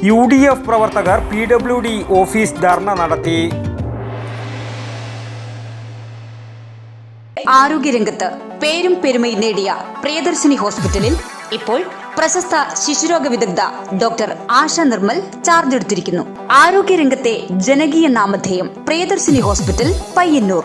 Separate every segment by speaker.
Speaker 1: UDF പ്രവർത്തകർ PWD office ധർണ നടത്തി.
Speaker 2: ആരോഗ്യരംഗത്ത് പേരും പെരുമയും നേടിയ പ്രിയദർശിനി ഹോസ്പിറ്റലിൽ ഇപ്പോൾ പ്രശസ്ത ശിശുരോഗ വിദഗ്ധ ഡോക്ടർ ആശ നിർമ്മൽ ചാർജ് എടുത്തിരിക്കുന്നു. ആരോഗ്യരംഗത്തെ ജനകീയ നാമധേയം പ്രിയദർശിനി ഹോസ്പിറ്റൽ പയ്യന്നൂർ.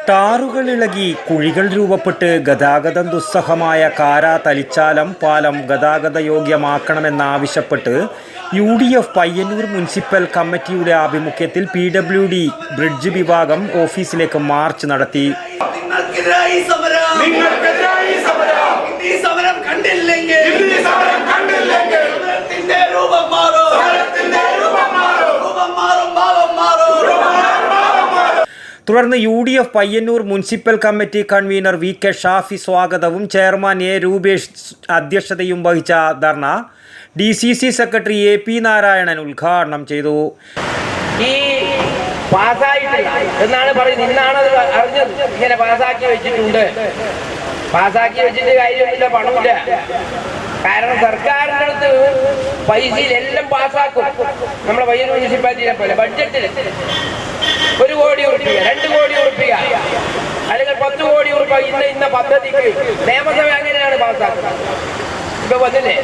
Speaker 1: ടാറുകളിളകി കുഴികൾ രൂപപ്പെട്ട് ഗതാഗതം ദുസ്സഹമായ കാരാ തലിച്ചാലം പാലം ഗതാഗത യോഗ്യമാക്കണമെന്നാവശ്യപ്പെട്ട് UDF പയ്യന്നൂർ മുനിസിപ്പൽ കമ്മിറ്റിയുടെ ആഭിമുഖ്യത്തിൽ PWD ബ്രിഡ്ജ് വിഭാഗം ഓഫീസിലേക്ക് മാർച്ച് നടത്തി. തുടർന്ന് UDF Payyanur municipal committee convener VK Shafi സ്വാഗതവും ചെയർമാൻ A രൂപേഷ് അധ്യക്ഷതയും വഹിച്ച ധർണ DCC സെക്രട്ടറി AP നാരായണൻ ഉദ്ഘാടനം ചെയ്തു.
Speaker 3: ഈ പാസ്സായിട്ടില്ല എന്നാണ് പറയുന്നത്. ഇന്നാണ് അറിഞ്ഞത് ഇങ്ങനെ പാസ്സാക്കി വെച്ചിട്ടുണ്ട്. പാസ്സാക്കി വെച്ചിട്ട് കാര്യമില്ല, പണമില്ല. കാരണം സർക്കാരിൻ്റെ അടുത്ത് പൈസയിലെല്ലാം പാസ്സാക്കും. നമ്മുടെ പയ്യന്നൂർ മുനിസിപ്പാലിറ്റിയെ പോലെ ബഡ്ജറ്റിൽ 1 കോടി രൂപ, 2 കോടി രൂപ അല്ലെങ്കിൽ 10 കോടി രൂപ ഇന്ന പദ്ധതിക്ക് നിയമസഭ അങ്ങനെയാണ് പാസ്സാക്കുന്നത്. ഇപ്പൊ വന്നില്ലേ,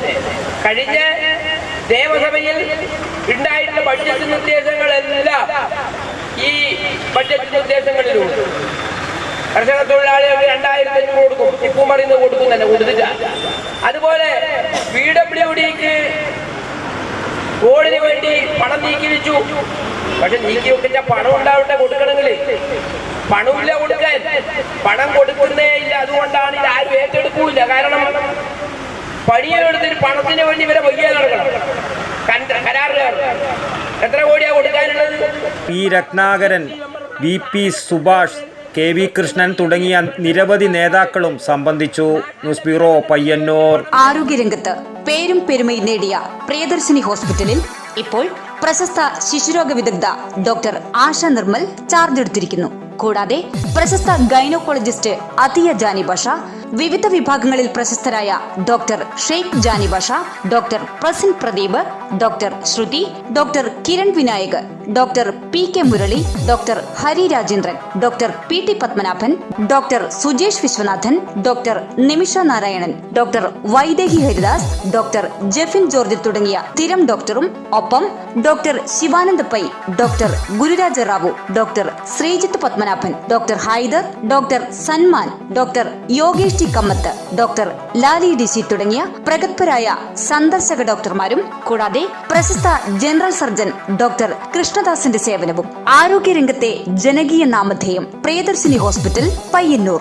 Speaker 3: കഴിഞ്ഞ നിയമസഭയിൽ ഉണ്ടായിട്ടുള്ള ബഡ്ജറ്റ് നിർദ്ദേശങ്ങളെല്ലാം ഈ ബഡ്ജറ്റ് നിർദ്ദേശങ്ങളിലുണ്ട്. കർഷക തൊഴിലാളികൾക്ക് 2500 കൊടുക്കും, ഇപ്പം പറയുന്നത് കൊടുക്കുന്നല്ല, കൊടുത്തില്ല. അതുപോലെ PWDക്ക് റോഡിന് വേണ്ടി പണം നീക്കി വെച്ചു. പക്ഷെ നീക്കി വെക്കില്ല, പണം ഉണ്ടാവട്ടെ കൊടുക്കണമെങ്കിൽ. പണമില്ല കൊടുക്കാൻ, പണം കൊടുക്കുന്നേ ഇല്ല. അതുകൊണ്ടാണ് ഇത് ആരും ഏറ്റെടുക്കൂല. കാരണം പണിയെടുത്തിട്ട് പണത്തിന് വേണ്ടി ഇവരെ വയ്യ നടക്കണം. കരാറുകാർ എത്ര കോടിയാ കൊടുക്കാനുള്ളത്?
Speaker 1: P Ratnakaran, VP Subhash, KV Krishnan തുടങ്ങിയ നിരവധി നേതാക്കളും സംബന്ധിച്ചു. News bureau Payyanur.
Speaker 2: ആരോഗ്യരംഗത്ത് പേരും പെരുമയും നേടിയ പ്രിയദർശിനി ഹോസ്പിറ്റലിൽ ഇപ്പോൾ പ്രശസ്ത ശിശുരോഗ വിദഗ്ധ ഡോക്ടർ ആശ നിർമ്മൽ ചാർജ് എടുത്തിരിക്കുന്നു. കൂടാതെ പ്രശസ്ത ഗൈനോക്കോളജിസ്റ്റ് അതിയ ജാനി ഭാഷ, വിവിധ വിഭാഗങ്ങളിൽ പ്രശസ്തരായ doctor Sheikh Jani Basha, doctor Prasan Pradeep, doctor Shruti, doctor Kiran Vinayak, doctor PK Murali, doctor Hari Rajendran, doctor PT Padmanabhan, doctor Sujesh Viswanathan, doctor Nimisha Narayanan, doctor Vaidehi Haridas, doctor Jefin George തുടങ്ങിയ സ്ഥിരം ഡോക്ടറും ഒപ്പം doctor Shivananda Pai, doctor Gururaja Rao, doctor Sreejith Padmanabhan, doctor Haider, doctor Sanman, doctor Yogesh T Kamath, doctor Lali DC തുടങ്ങിയ പ്രഗത്ഭരായ സന്ദർശക ഡോക്ടർമാരും കൂടാതെ പ്രശസ്ത ജനറൽ സർജൻ ഡോക്ടർ കൃഷ്ണദാസിന്റെ സേവനവും. ആരോഗ്യരംഗത്തെ ജനകീയ നാമധേയം പ്രിയദർശിനി ഹോസ്പിറ്റൽ പയ്യന്നൂർ.